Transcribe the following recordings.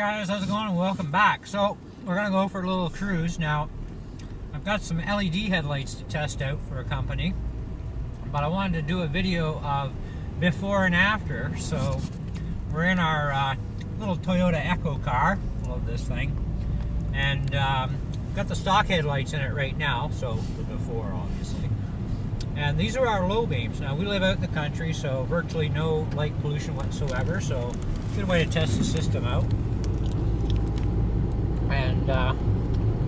guys, how's it going and welcome back. So we're gonna go for a little cruise. Now I've got some LED headlights to test out for a company, but I wanted to do a video of before and after. So we're in our little Toyota Echo car. Love this thing. And got the stock headlights in it right now, so the before obviously. And these are our low beams. Now we live out in the country, so virtually no light pollution whatsoever, so good way to test the system out. And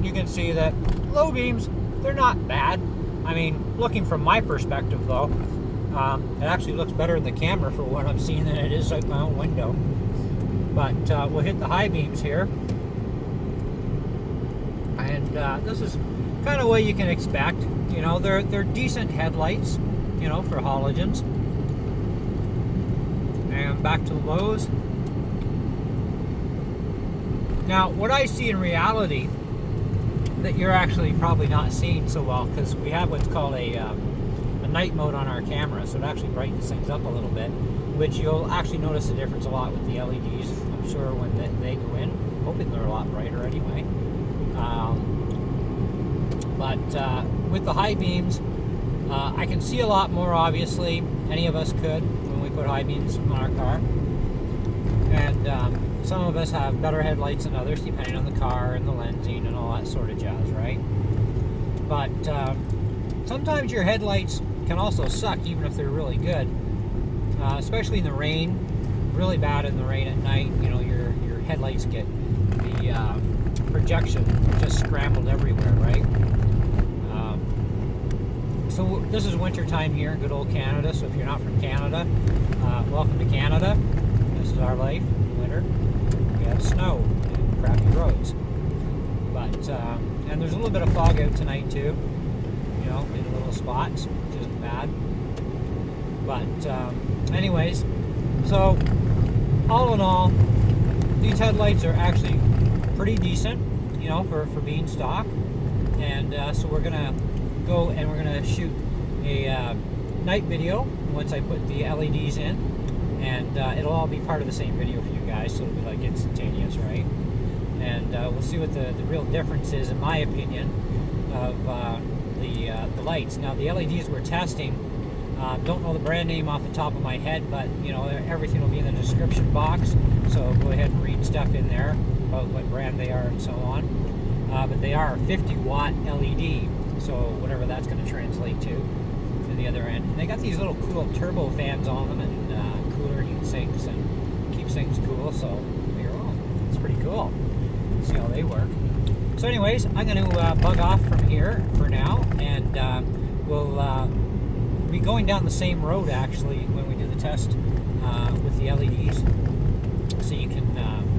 you can see that low beams, they're not bad. I mean, looking from my perspective though, it actually looks better in the camera for what I'm seeing than it is out my own window. But we'll hit the high beams here. And this is kind of what you can expect. You know, they're decent headlights, you know, for halogens. And back to the lows. Now, what I see in reality that you're actually probably not seeing so well, because we have what's called a night mode on our camera, so it actually brightens things up a little bit, which you'll actually notice the difference a lot with the LEDs. I'm sure when they go in, I'm hoping they're a lot brighter anyway. But with the high beams, I can see a lot more, obviously. Any of us could when we put high beams on our car. And some of us have better headlights than others, depending on the car and the lensing and all that sort of jazz, right? But sometimes your headlights can also suck, even if they're really good. Especially in the rain. Really bad in the rain at night. You know, your headlights get the projection just scrambled everywhere, right? So this is winter time here in good old Canada. So if you're not from Canada, welcome to Canada. This is our life in winter. We have snow and crappy roads. But and there's a little bit of fog out tonight too. You know, in little spots, which isn't bad. But anyways, so all in all, these headlights are actually pretty decent, you know, for being stock. And so we're gonna go and we're gonna shoot a night video once I put the LEDs in, and it'll all be part of the same video for you guys, so it'll be like instantaneous, right? And we'll see what the real difference is, in my opinion, of the lights. Now the LEDs we're testing, don't know the brand name off the top of my head, but you know, everything will be in the description box, so go ahead and read stuff in there about what brand they are and so on. But they are a 50-watt LED, so whatever that's going to translate to the other end. And they got these little cool turbo fans on them, and cooler heat sinks, and keeps things cool, so you're on. It's pretty cool. See how they work. So anyways, I'm going to bug off from here for now, and we'll be going down the same road actually when we do the test with the LEDs, so you can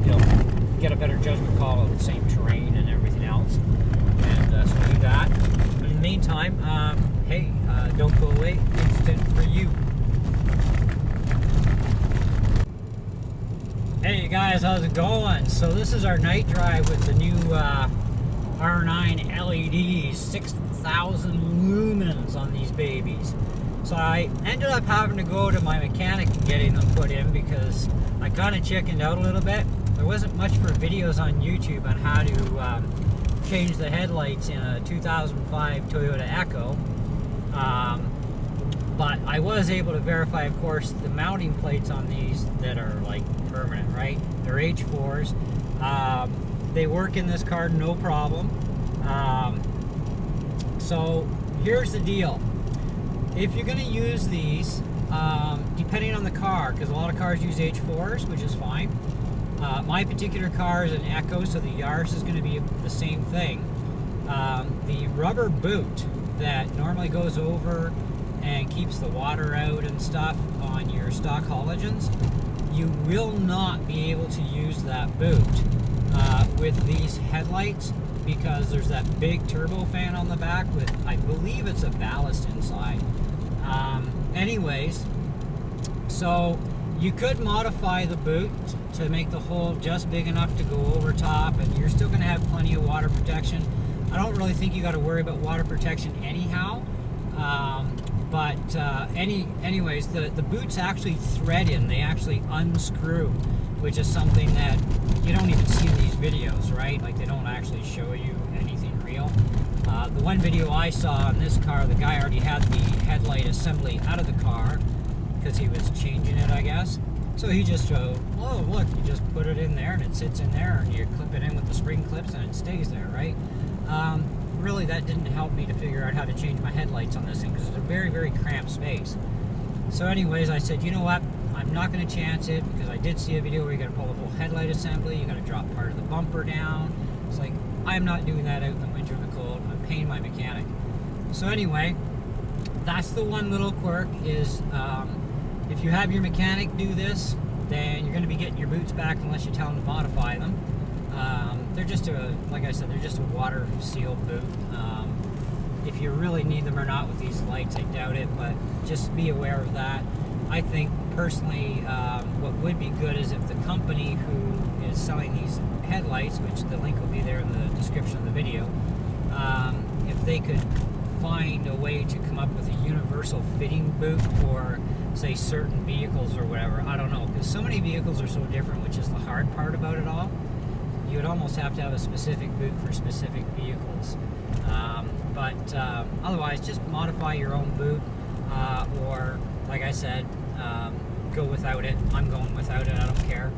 you know, get a better judgment call of the same terrain and everything else. And so we'll do that. But in the meantime, hey, don't go away. Instant for you. Hey guys, how's it going? So this is our night drive with the new R9 LEDs, 6,000 lumens on these babies. So I ended up having to go to my mechanic and getting them put in because I kind of chickened out a little bit. There wasn't much for videos on YouTube on how to change the headlights in a 2005 Toyota Echo. But I was able to verify, of course, the mounting plates on these that are like permanent, right? They're H4s. They work in this car, no problem. So here's the deal. If you're going to use these, depending on the car, because a lot of cars use H4s, which is fine. My particular car is an Echo, so the Yaris is going to be the same thing. The rubber boot that normally goes over and keeps the water out and stuff on your stock halogens, you will not be able to use that boot with these headlights, because there's that big turbo fan on the back with, I believe it's a ballast inside. Anyways, so you could modify the boot to make the hole just big enough to go over top, and you're still going to have plenty of water protection. I don't really think you got to worry about water protection anyhow. Anyways, the boots actually thread in. They actually unscrew. which is something that you don't even see in these videos, right? Like, they don't actually show you anything real. The one video I saw on this car, the guy already had the headlight assembly out of the car because he was changing it, I guess. So he just showed, oh, look, you just put it in there and it sits in there, and you clip it in with the spring clips and it stays there, right? Really, that didn't help me to figure out how to change my headlights on this thing because it's a very, very cramped space. So anyways, I said, you know what? I'm not going to chance it because I did see a video where you got to pull the whole headlight assembly, you got to drop part of the bumper down. It's like, I'm not doing that out in the winter in the cold. I'm paying my mechanic. So anyway, that's the one little quirk is if you have your mechanic do this, then you're going to be getting your boots back unless you tell them to modify them. They're just like I said, they're just a water seal boot. If you really need them or not with these lights, I doubt it, but just be aware of that. I think personally, what would be good is if the company who is selling these headlights, which the link will be there in the description of the video, if they could find a way to come up with a universal fitting boot for, say, certain vehicles or whatever. I don't know, because so many vehicles are so different, which is the hard part about it all. You would almost have to have a specific boot for specific vehicles. But otherwise, just modify your own boot, or, like I said, go without it. I'm going without it, I don't care.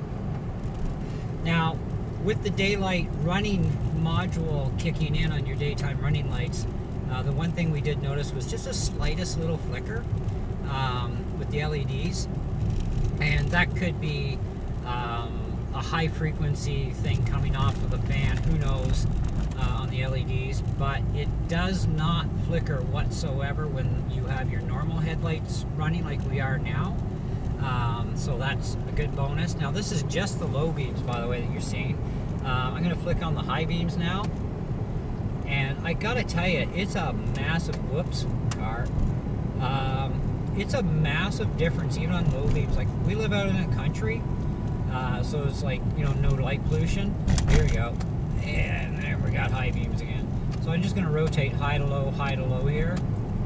Now, with the daylight running module kicking in on your daytime running lights, the one thing we did notice was just a slightest little flicker with the LEDs, and that could be a high frequency thing coming off of the fan, who knows, on the LEDs, but it does not flicker whatsoever when you have your normal headlights running like we are now. So that's a good bonus. Now this is just the low beams, by the way, that you're seeing. I'm going to flick on the high beams now, and I gotta tell you, it's a massive, it's a massive difference even on low beams. Like, we live out in the country, so it's like, you know, no light pollution. Here we go, and there we got high beams again. So I'm just going to rotate high to low here,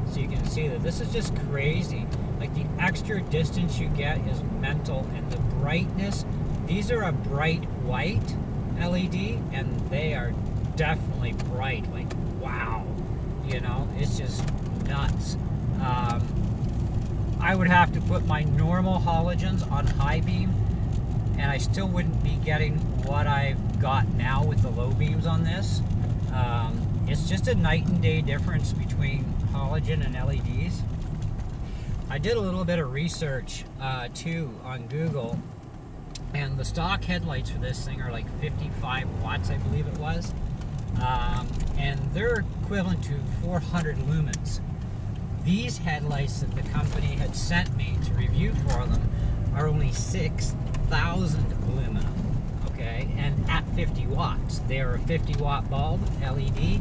so you can see that this is just crazy. Like, the extra distance you get is mental, and the brightness. These are a bright white LED, and they are definitely bright. Like, wow, you know, it's just nuts. I would have to put my normal halogens on high beam, and I still wouldn't be getting what I've got now with the low beams on this. It's just a night and day difference between halogen and LEDs. I did a little bit of research too on Google, and the stock headlights for this thing are like 55 watts, I believe it was, and they're equivalent to 400 lumens. These headlights that the company had sent me to review for them are only 6,000 lumina, okay, and at 50 watts. They are a 50 watt bulb, LED,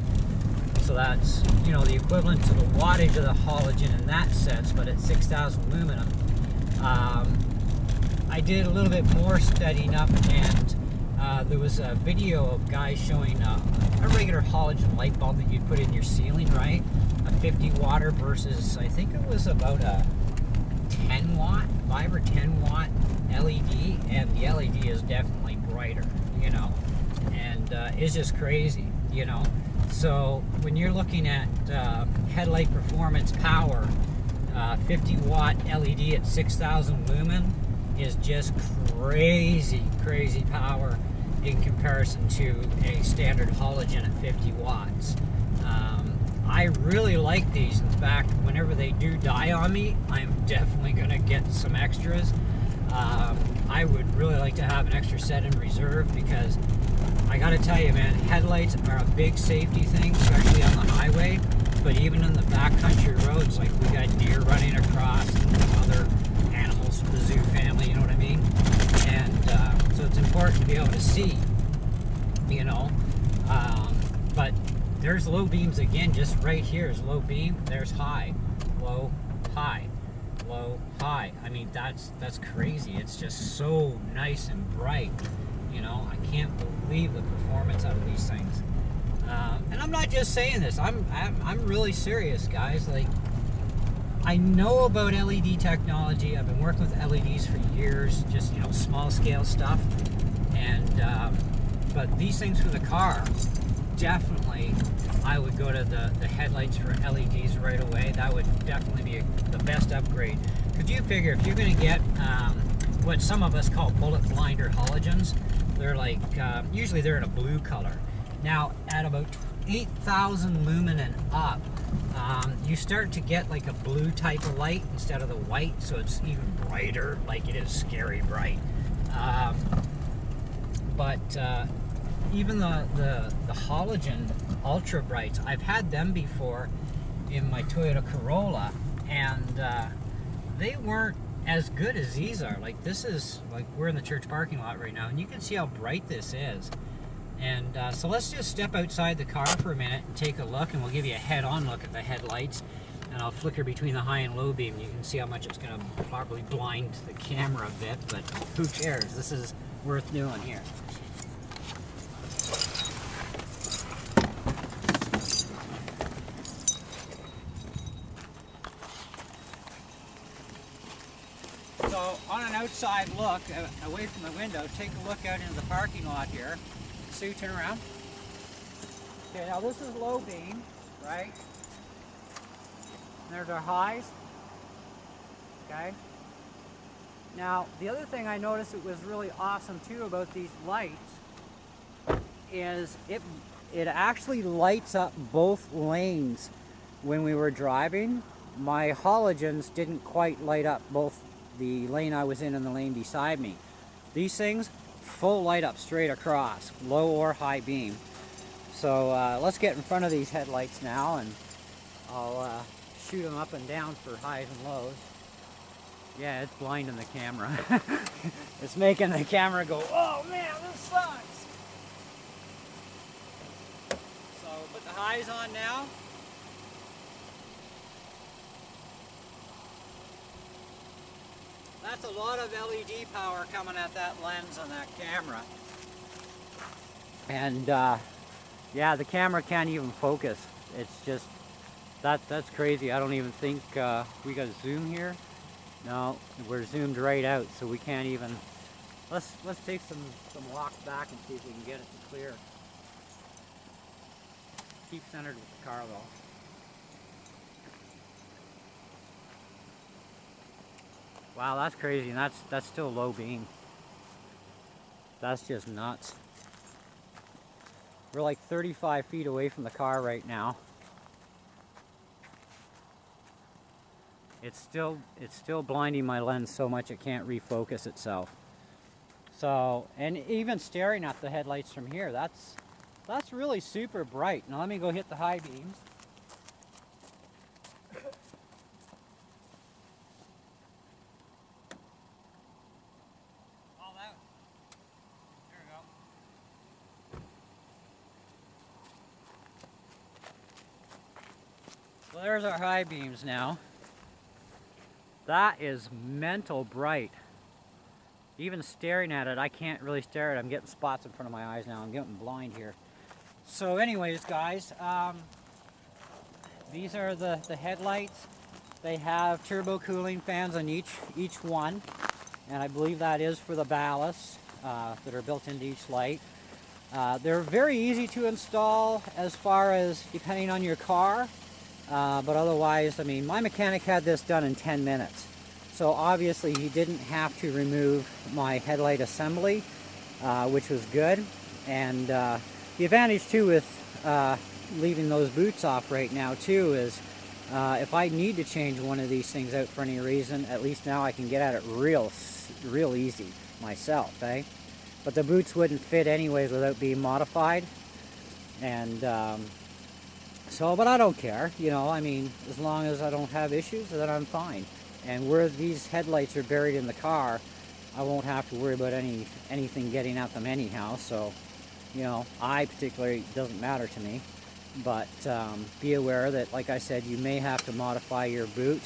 so that's, you know, the equivalent to the wattage of the halogen in that sense, but at 6,000 lumina. I did a little bit more studying up, and there was a video of guys showing a regular halogen light bulb that you'd put in your ceiling, right? A 50 watter versus, I think it was about a 10 watt, 5 or 10 watt LED, and the LED is definitely brighter, you know, and it's just crazy, you know. So when you're looking at headlight performance power, 50 watt LED at 6,000 lumen is just crazy power in comparison to a standard halogen at 50 watts. I really like these. In fact, whenever they do die on me, I'm definitely going to get some extras. I would really like to have an extra set in reserve, because I got to tell you, man, headlights are a big safety thing, especially on the highway, but even in the backcountry roads, like we got deer running across and other animals from the zoo family, you know what I mean? And so it's important to be able to see, you know, but there's low beams again. Just right here is low beam, there's high, low, high, low, high. I mean, that's crazy. It's just so nice and bright, you know. I can't believe the performance out of these things. And I'm not just saying this, I'm really serious, guys. Like, I know about LED technology. I've been working with LEDs for years, just, you know, small scale stuff. And but these things for the car, definitely I would go to the headlights for LEDs right away. That would definitely be the best upgrade. Could you figure if you're going to get what some of us call bullet blinder halogens, they're like, usually they're in a blue color. Now at about 8,000 lumen and up, you start to get like a blue type of light instead of the white, so it's even brighter, like it is scary bright. But even the halogen ultra brights, I've had them before in my Toyota Corolla, and they weren't as good as these are. Like, this is, like, we're in the church parking lot right now, and you can see how bright this is. And so let's just step outside the car for a minute and take a look, and we'll give you a head-on look at the headlights, and I'll flicker between the high and low beam. You can see how much it's going to probably blind the camera a bit, but who cares? This is worth doing here. So on an outside look, away from the window, take a look out into the parking lot here. Sue, turn around. Okay, now this is low beam, right? There's our highs. Okay. Now, the other thing I noticed that was really awesome too about these lights is it actually lights up both lanes when we were driving. My halogens didn't quite light up both the lane I was in and the lane beside me. These things, full light up straight across, low or high beam. So let's get in front of these headlights now, and I'll shoot them up and down for highs and lows. Yeah, it's blinding the camera. It's making the camera go, oh man, this sucks. So put the highs on now. That's a lot of LED power coming at that lens on that camera. And yeah, the camera can't even focus. It's just, that's crazy. I don't even think, we got zoom here. No, we're zoomed right out, so we can't even, let's take some walks back and see if we can get it to clear. Keep centered with the car though. Wow, that's crazy, and that's still low beam. That's just nuts. We're like 35 feet away from the car right now. It's still blinding my lens so much it can't refocus itself. So, and even staring at the headlights from here, that's really super bright. Now let me go hit the high beams. Well, there's our high beams now. That is mental bright. Even staring at it, I can't really stare at it. I'm getting spots in front of my eyes now. I'm getting blind here. So anyways, guys, these are the headlights. They have turbo cooling fans on each one. And I believe that is for the ballasts that are built into each light. They're very easy to install as far as depending on your car. But otherwise, I mean, my mechanic had this done in 10 minutes. So obviously he didn't have to remove my headlight assembly, which was good. And the advantage too with leaving those boots off right now too is if I need to change one of these things out for any reason, at least now I can get at it real easy myself, eh? But the boots wouldn't fit anyways without being modified. And so, but I don't care, you know, I mean, as long as I don't have issues, then I'm fine. And where these headlights are buried in the car, I won't have to worry about anything getting at them anyhow. So, you know, I particularly, it doesn't matter to me. But be aware that, like I said, you may have to modify your boot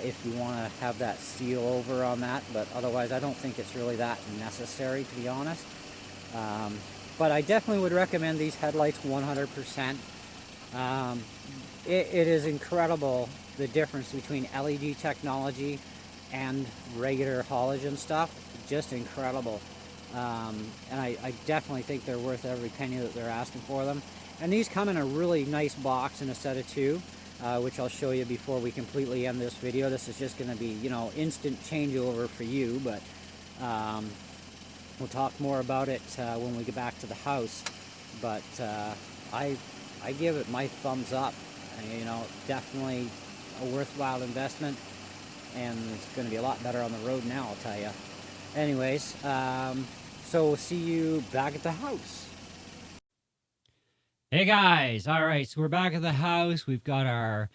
if you want to have that seal over on that. But otherwise, I don't think it's really that necessary, to be honest. But I definitely would recommend these headlights 100%. It is incredible the difference between LED technology and regular halogen stuff. Just incredible. And I definitely think they're worth every penny that they're asking for them. And these come in a really nice box in a set of two, which I'll show you before we completely end this video. This is just going to be, you know, instant changeover for you, but we'll talk more about it when we get back to the house. But I give it my thumbs up. You know, definitely a worthwhile investment, and it's going to be a lot better on the road now, I'll tell you. Anyways, so we'll see you back at the house. Hey guys, all right, so we're back at the house. We've got our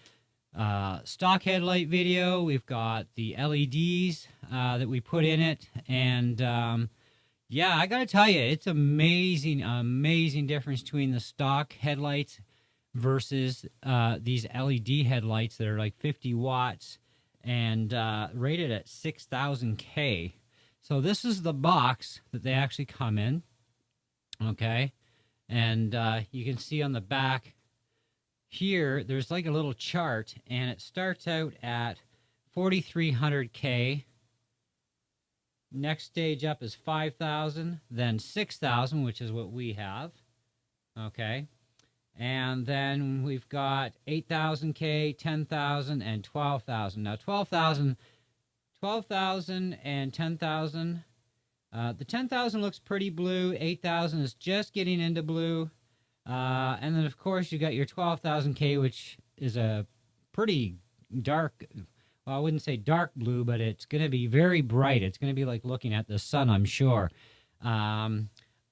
stock headlight video. We've got the LEDs that we put in it, and yeah, I gotta tell you, it's amazing difference between the stock headlights versus these LED headlights that are like 50 watts and rated at 6,000 K. So this is the box that they actually come in, okay? And you can see on the back here, there's like a little chart, and it starts out at 4,300 K. Next stage up is 5,000, then 6,000, which is what we have, okay? And then we've got 8,000 K, 10,000, and 12,000. Now 12,000 and 10,000. The 10,000 looks pretty blue. 8,000 is just getting into blue. And then, of course, you got your 12,000 K, which is a pretty dark, well, I wouldn't say dark blue, but it's going to be very bright. It's going to be like looking at the sun, I'm sure.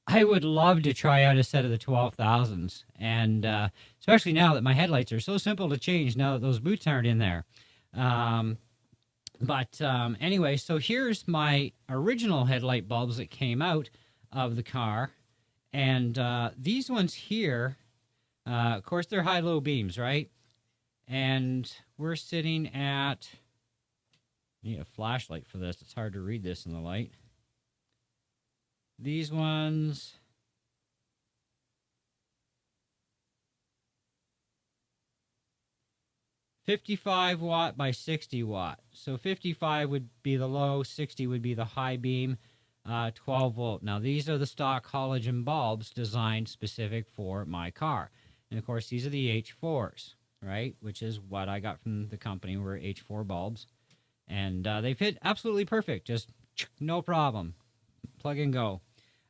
I would love to try out a set of the 12,000s, and especially now that my headlights are so simple to change now that those boots aren't in there. Anyway, so here's my original headlight bulbs that came out of the car, and these ones here, of course, they're high-low beams, right? And we're sitting at, I need a flashlight for this. It's hard to read this in the light. These ones, $55 watt by 60 watt. So 55 would be the low, 60 would be the high beam, 12 volt. Now these are the stock halogen bulbs designed specific for my car. And of course these are the H4s, right? Which is what I got from the company, were H4 bulbs. And they fit absolutely perfect, just no problem. Plug and go.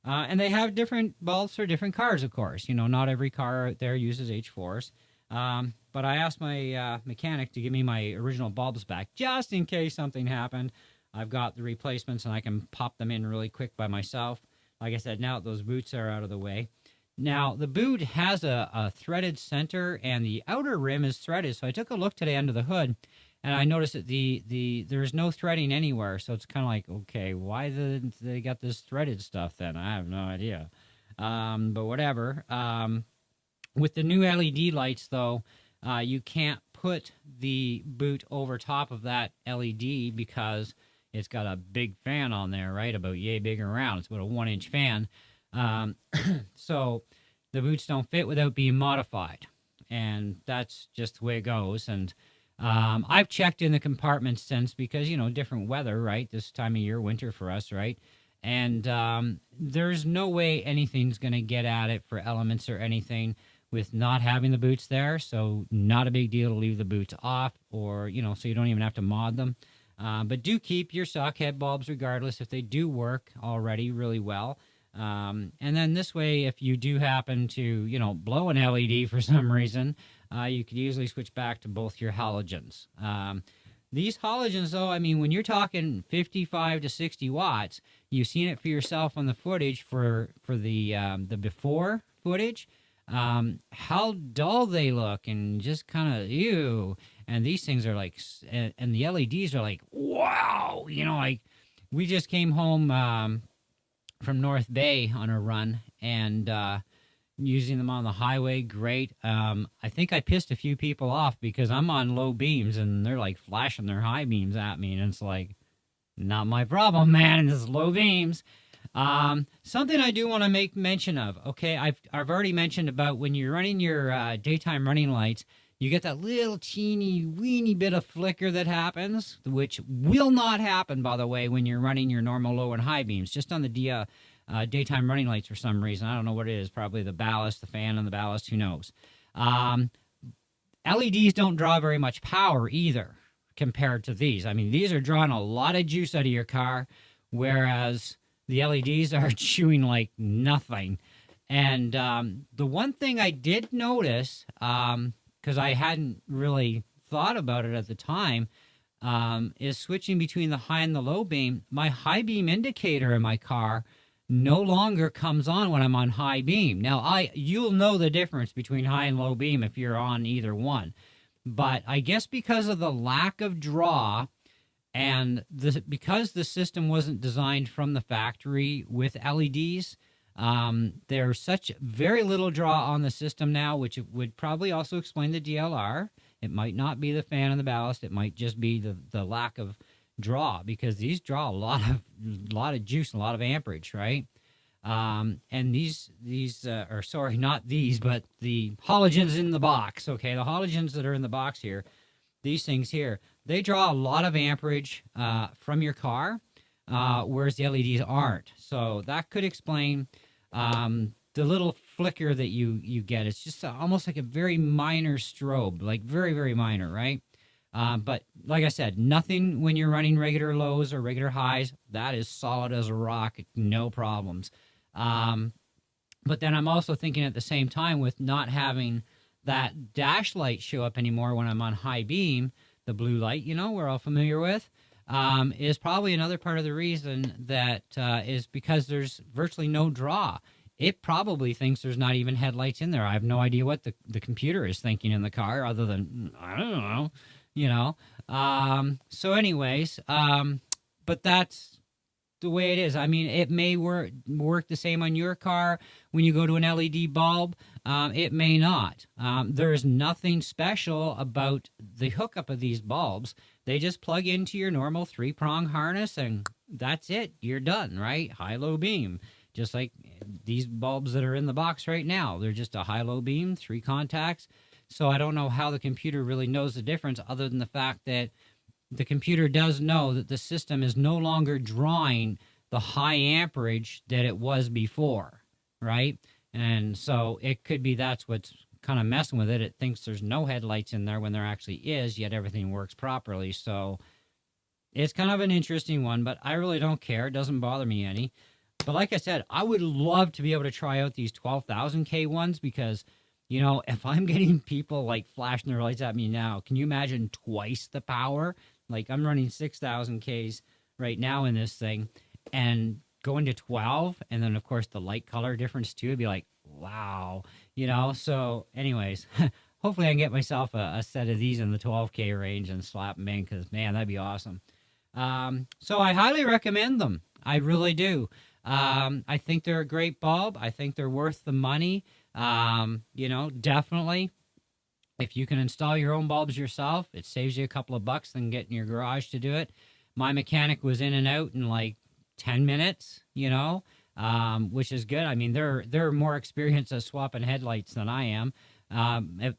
And they have different bulbs for different cars, of course. You know, not every car out there uses H4s. But I asked my mechanic to give me my original bulbs back, just in case something happened. I've got the replacements, and I can pop them in really quick by myself. Like I said, now that those boots are out of the way. Now, the boot has a threaded center, and the outer rim is threaded. So I took a look today under the hood, and I noticed that there's no threading anywhere. So it's kind of like, okay, why did they got this threaded stuff then? I have no idea. But whatever. With the new LED lights, though, you can't put the boot over top of that LED because it's got a big fan on there, right? About yay big and round. It's about a 1-inch fan. So the boots don't fit without being modified. And that's just the way it goes. And I've checked in the compartments since because, you know, different weather, right? This time of year, winter for us, right? And there's no way anything's going to get at it for elements or anything with not having the boots there. So not a big deal to leave the boots off, or, you know, so you don't even have to mod them. But do keep your stock head bulbs regardless if they do work already really well. And then this way, if you do happen to, you know, blow an LED for some reason, you could easily switch back to both your halogens. These halogens, though, I mean, when you're talking 55 to 60 watts, you've seen it for yourself on the footage for the before footage. How dull they look, and just kind of ew. And these things are like, and the LEDs are like, wow, you know, like we just came home from North Bay on a run, and using them on the highway, great. I think I pissed a few people off because I'm on low beams and they're like flashing their high beams at me, and it's like, not my problem, man. It's low beams. Something I do want to make mention of. Okay, I've already mentioned about when you're running your daytime running lights, you get that little teeny weeny bit of flicker that happens, which will not happen, by the way, when you're running your normal low and high beams, just on the daytime running lights for some reason. I don't know what it is, probably the ballast, the fan and the ballast, who knows. LEDs don't draw very much power either compared to these. I mean, these are drawing a lot of juice out of your car, whereas the LEDs are chewing like nothing. And the one thing I did notice, because I hadn't really thought about it at the time, is switching between the high and the low beam. My high beam indicator in my car no longer comes on when I'm on high beam. Now, you'll know the difference between high and low beam if you're on either one. But I guess because of the lack of draw, and because the system wasn't designed from the factory with LEDs, there's such very little draw on the system now, which would probably also explain the DLR. It might not be the fan and the ballast. It might just be the lack of draw, because these draw a lot of juice, a lot of amperage, right? And these or sorry, not these, but the halogens in the box. Okay, the halogens that are in the box here, these things here, they draw a lot of amperage from your car, whereas the LEDs aren't. So that could explain the little flicker that you get. It's just almost like a very minor strobe, like very, very minor, right? But like I said, nothing when you're running regular lows or regular highs. That is solid as a rock, no problems. But then I'm also thinking at the same time, with not having that dash light show up anymore when I'm on high beam, the blue light, we're all familiar with, is probably another part of the reason that is because there's virtually no draw. It probably thinks there's not even headlights in there. I have no idea what the computer is thinking in the car, other than, I don't know, So anyways, but that's the way it is. I mean, it may work the same on your car when you go to an LED bulb. It may not. There's nothing special about the hookup of these bulbs. They just plug into your normal 3-prong harness, and that's it. You're done, right? High-low beam. Just like these bulbs that are in the box right now. They're just a high-low beam, 3 contacts. So I don't know how the computer really knows the difference, other than the fact that the computer does know that the system is no longer drawing the high amperage that it was before, right? And so it could be that's what's kind of messing with it. It thinks there's no headlights in there when there actually is, yet everything works properly. So it's kind of an interesting one, but I really don't care. It doesn't bother me any. But like I said, I would love to be able to try out these 12,000K ones, because if I'm getting people like flashing their lights at me now, can you imagine twice the power? Like, I'm running 6,000 Ks right now in this thing, and going to 12, and then of course the light color difference too, would be like, wow, So anyways, hopefully I can get myself a set of these in the 12K range and slap them in, because man, that'd be awesome. So I highly recommend them. I really do. I think they're a great bulb. I think they're worth the money. Definitely. If you can install your own bulbs yourself, it saves you a couple of bucks than getting your garage to do it. My mechanic was in and out in like 10 minutes, which is good. I mean, they're more experienced at swapping headlights than I am,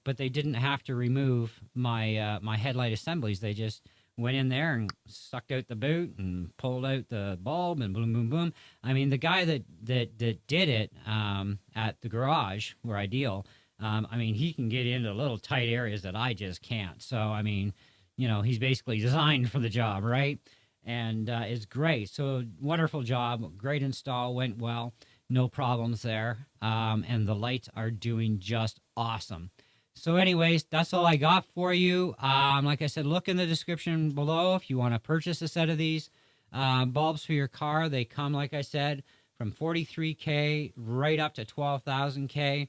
but they didn't have to remove my my headlight assemblies. They just went in there and sucked out the boot and pulled out the bulb, and boom, boom, boom. I mean, the guy that did it at the garage where I deal, I mean, he can get into little tight areas that I just can't. So, I mean, he's basically designed for the job, right? And it's great. So, wonderful job. Great install. Went well. No problems there. And the lights are doing just awesome. So anyways, that's all I got for you. Like I said, look in the description below if you want to purchase a set of these bulbs for your car. They come, like I said, from 43K right up to 12,000K.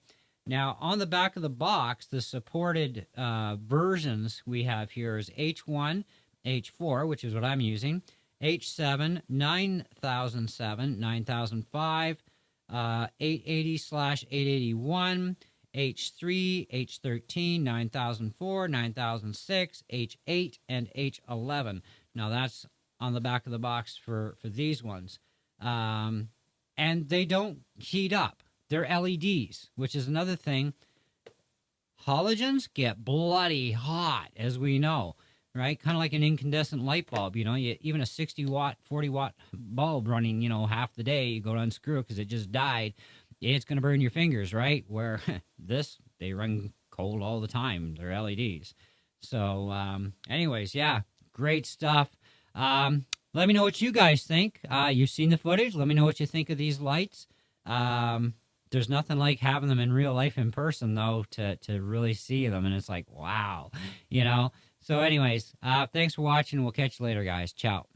Now, on the back of the box, the supported versions we have here is H1, H4, which is what I'm using, H7, 9007, 9005, 880/881, H3, H13, 9004, 9006, H8, and H11. Now, that's on the back of the box for these ones. And they don't heat up. They're LEDs, which is another thing Halogens get bloody hot, as we know, right? Kind of like an incandescent light bulb. Even a 60-watt, 40-watt bulb running, half the day, you go to unscrew it because it just died. It's going to burn your fingers, right? Where they run cold all the time. They're LEDs. So, anyways, yeah, great stuff. Let me know what you guys think. You've seen the footage. Let me know what you think of these lights. There's nothing like having them in real life in person, though, to really see them. And it's like, wow, So anyways, thanks for watching. We'll catch you later, guys. Ciao.